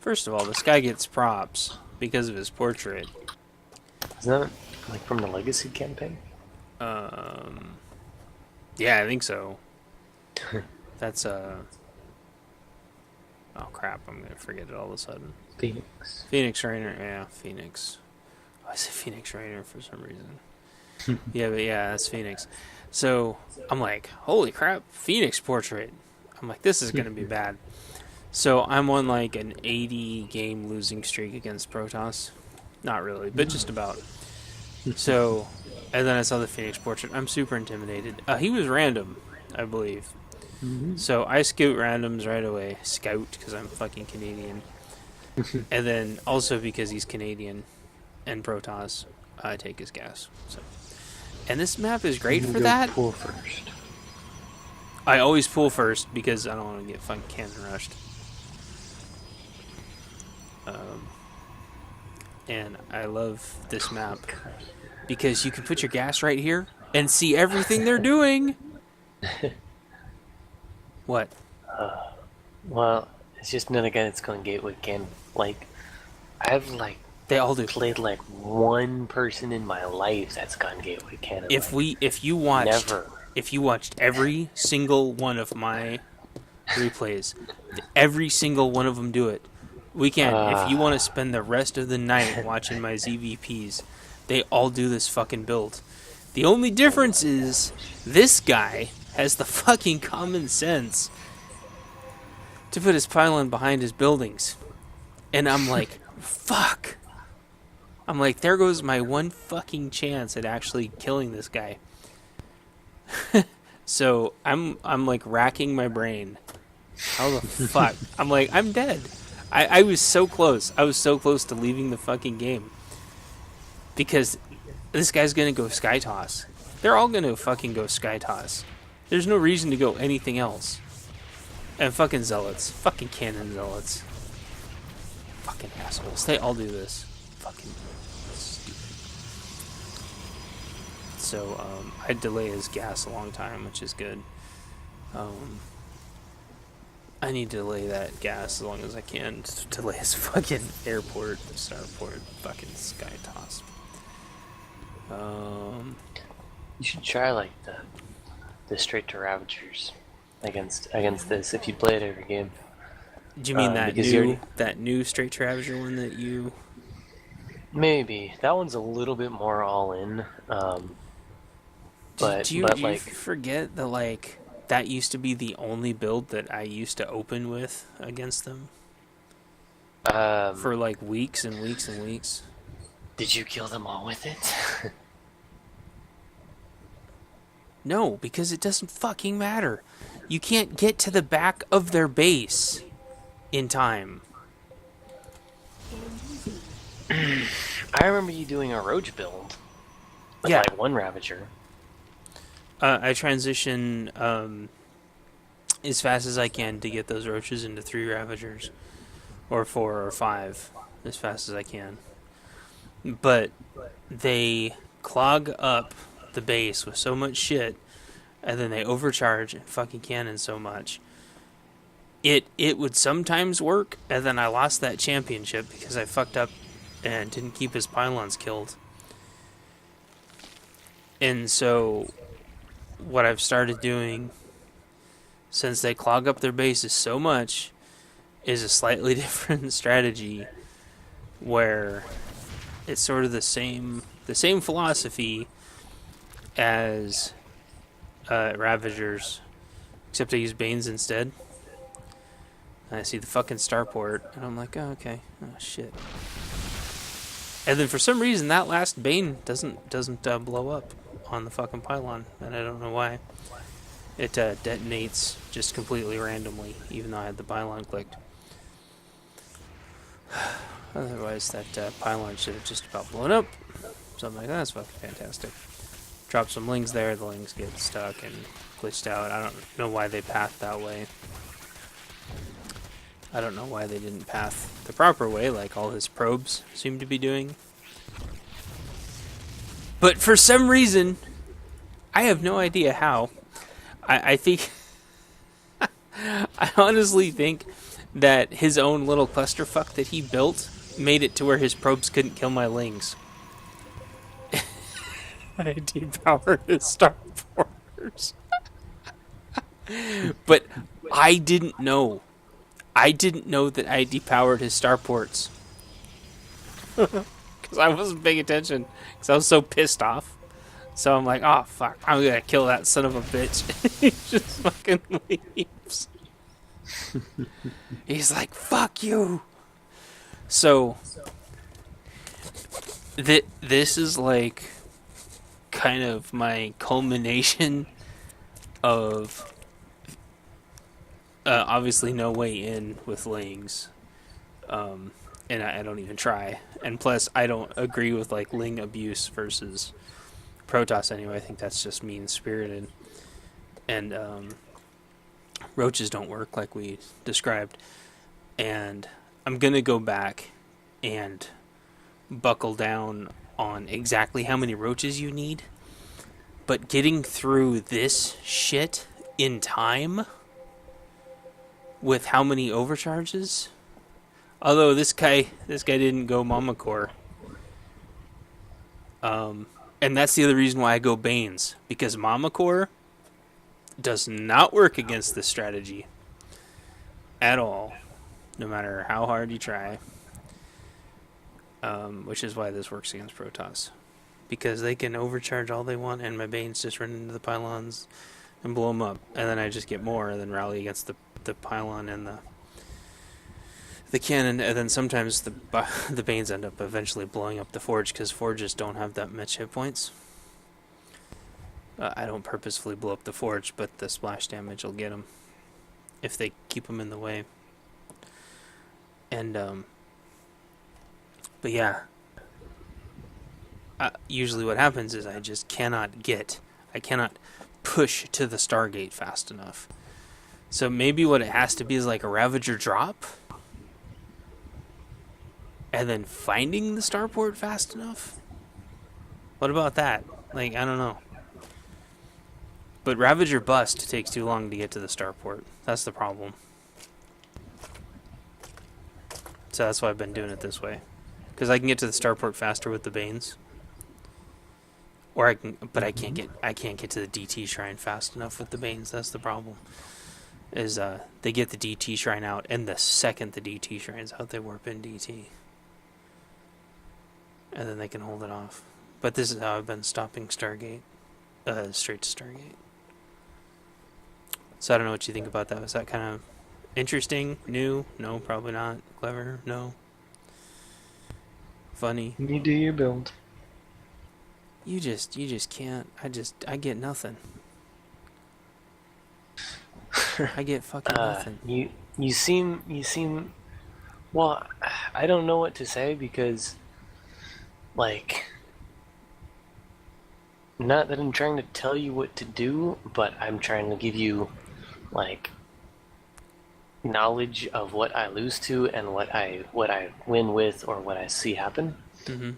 First of all, this guy gets props because of his portrait. Isn't that like from the Legacy campaign? Yeah, I think so. That's Oh crap, I'm gonna forget it all of a sudden. Phoenix. Phoenix Rainer, yeah, Phoenix. I say Phoenix Rainer for some reason. Yeah, but yeah, that's Phoenix. So I'm like, holy crap, Phoenix portrait. I'm like, this is gonna be bad. So I'm on like an 80 game losing streak against Protoss. Not really, but just about. So, and then I saw the Phoenix portrait. I'm super intimidated. He was random, I believe. So I scout randoms right away. Scout, because I'm fucking Canadian. And then also because he's Canadian and Protoss, I take his gas. So, and this map is great for that. Pull first. I always pull first because I don't want to get fucking cannon rushed. And I love this map because you can put your gas right here and see everything they're doing. What? Well, it's just another guy that's going Gateway Cannon. Like, I've like They all do. played like one person in my life that's gone Gateway Cannon. If you watched every single one of my replays, every single one of them do it. We can. If you want to spend the rest of the night watching my ZVPs, they all do this fucking build. The only difference is this guy has the fucking common sense to put his pylon behind his buildings. And I'm like, fuck. I'm like, there goes my one fucking chance at actually killing this guy. So I'm like racking my brain. How the fuck? I'm like, I'm dead. I was so close. I was so close to leaving the fucking game. Because this guy's gonna go Sky Toss. They're all gonna fucking go Sky Toss. There's no reason to go anything else. And fucking zealots. Fucking cannon zealots. Fucking assholes. They all do this. Fucking stupid. So, I delay his gas a long time, which is good. I need to delay that gas as long as I can to delay his fucking airport, starport, fucking Sky Toss. You should try like the straight to Ravagers against this if you play it every game. Do you mean that new straight to Ravager one that you? Maybe that one's a little bit more all in. Do you forget that like that used to be the only build that I used to open with against them for like weeks and weeks and weeks? Did you kill them all with it? No, because it doesn't fucking matter. You can't get to the back of their base in time. I remember you doing a Roach build with like one Ravager. I transition as fast as I can to get those roaches into 3 Ravagers. Or 4 or 5. As fast as I can. But they clog up the base with so much shit, and then they overcharge and fucking cannon so much. It would sometimes work, and then I lost that championship because I fucked up and didn't keep his pylons killed. And so what I've started doing, since they clog up their bases so much, is a slightly different strategy where it's sort of the same philosophy as Ravagers, except I use Banes instead. And I see the fucking starport, and I'm like, oh, okay, oh shit. And then for some reason that last Bane doesn't blow up on the fucking pylon, and I don't know why. It detonates just completely randomly, even though I had the pylon clicked. Otherwise, that pylon should have just about blown up. So I'm like, that's fucking fantastic. Drop some lings there, the lings get stuck and glitched out. I don't know why they pathed that way. I don't know why they didn't path the proper way, like all his probes seem to be doing. But for some reason, I have no idea how. I think... I honestly think that his own little clusterfuck that he built made it to where his probes couldn't kill my lings. I depowered his starporters. But I didn't know. I didn't know that I depowered his starports. Because I wasn't paying attention. Because I was so pissed off. So I'm like, oh, fuck. I'm going to kill that son of a bitch. He just fucking leaves. He's like, fuck you. So, this is like kind of my culmination of obviously no way in with Lings. And I don't even try. And plus, I don't agree with like Ling abuse versus Protoss anyway. I think that's just mean-spirited. And roaches don't work like we described. And I'm going to go back and buckle down on exactly how many roaches you need. But getting through this shit in time with how many overcharges? Although this guy didn't go Mama Core. And that's the other reason why I go Banes. Because Mama Core does not work against this strategy. At all. No matter how hard you try. Which is why this works against Protoss. Because they can overcharge all they want and my Banes just run into the pylons and blow them up. And then I just get more and then rally against the pylon and the cannon, and then sometimes the Banes end up eventually blowing up the Forge because Forges don't have that much hit points. I don't purposefully blow up the Forge, but the splash damage will get them if they keep them in the way. And but yeah, usually what happens is I just cannot push to the Stargate fast enough. So maybe what it has to be is like a Ravager drop. And then finding the starport fast enough? What about that? Like, I don't know. But Ravager Bust takes too long to get to the starport. That's the problem. So that's why I've been doing it this way. Because I can get to the starport faster with the Banes. Or I can't get to the DT Shrine fast enough with the Banes. That's the problem. Is they get the DT Shrine out, and the second the DT Shrine's out, they warp in DT. And then they can hold it off. But this is how I've been stopping Stargate. Straight to Stargate. So I don't know what you think about that. Was that kind of interesting? New? No, probably not. Clever? No. Funny? You do your build. You just can't. I get nothing. I get fucking nothing. You seem well, I don't know what to say because like not that I'm trying to tell you what to do, but I'm trying to give you like knowledge of what I lose to and what I win with or what I see happen. Mm-hmm.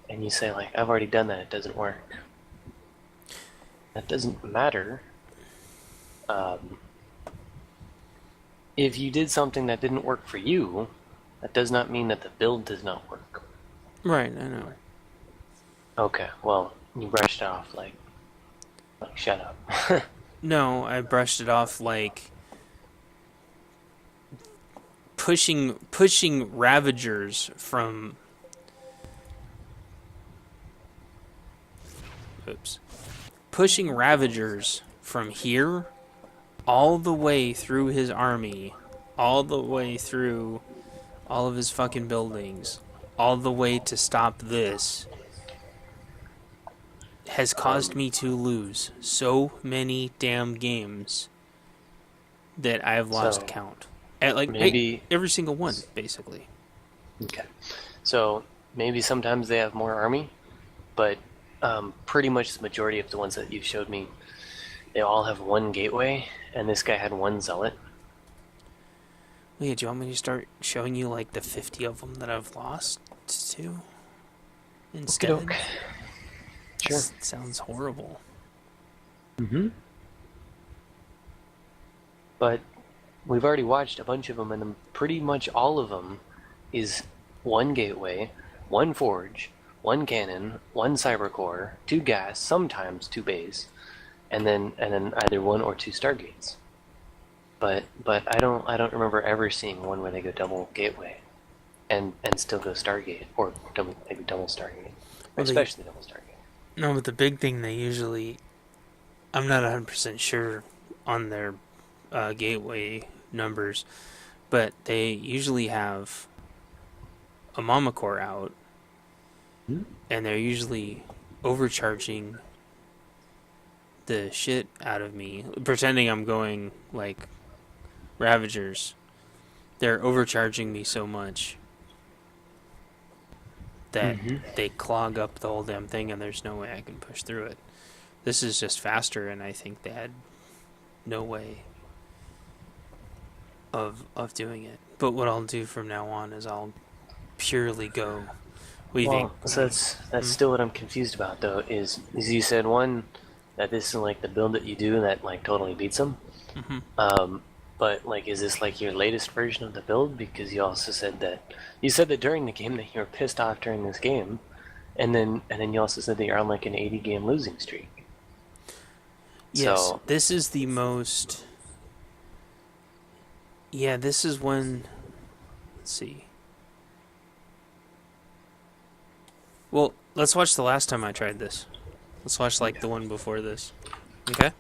And you say like, I've already done that, it doesn't work. That doesn't matter. If you did something that didn't work for you, that does not mean that the build does not work. Right, I know. Okay, well, you brushed it off like shut up. No, I brushed it off like pushing Ravagers from pushing Ravagers from here all the way through his army, all the way through all of his fucking buildings, all the way to stop this, has caused me to lose so many damn games that I have lost count. At like maybe every single one, basically. Okay. So maybe sometimes they have more army, but pretty much the majority of the ones that you've showed me, they all have one gateway, and this guy had one zealot. Wait, do you want me to start showing you like the 50 of them that I've lost to instead? Okay. Sure. Sounds horrible. Mm-hmm. But we've already watched a bunch of them, and pretty much all of them is one gateway, one forge, one cannon, one cybercore, two gas, sometimes two bays, and then either one or two stargates. But I don't remember ever seeing one where they go double gateway, and still go stargate, or maybe double stargate, or especially double stargate. No, but the big thing they usually, I'm not 100% sure on their gateway numbers, but they usually have a mama core out, and they're usually overcharging the shit out of me, pretending I'm going like Ravagers. They're overcharging me so much that they clog up the whole damn thing, and there's no way I can push through it. This is just faster, and I think they had no way of doing it. But what I'll do from now on is I'll purely go weaving. Well, so that's still what I'm confused about, though. Is you said one that this is like the build that you do that like totally beats them. But like, is this like your latest version of the build? Because you also said that during the game that you were pissed off during this game, and then you also said that you're on like an 80 game losing streak. Yes, so, this is the most. Yeah, this is when. Let's see. Well, let's watch the last time I tried this. Let's watch like the one before this. Okay?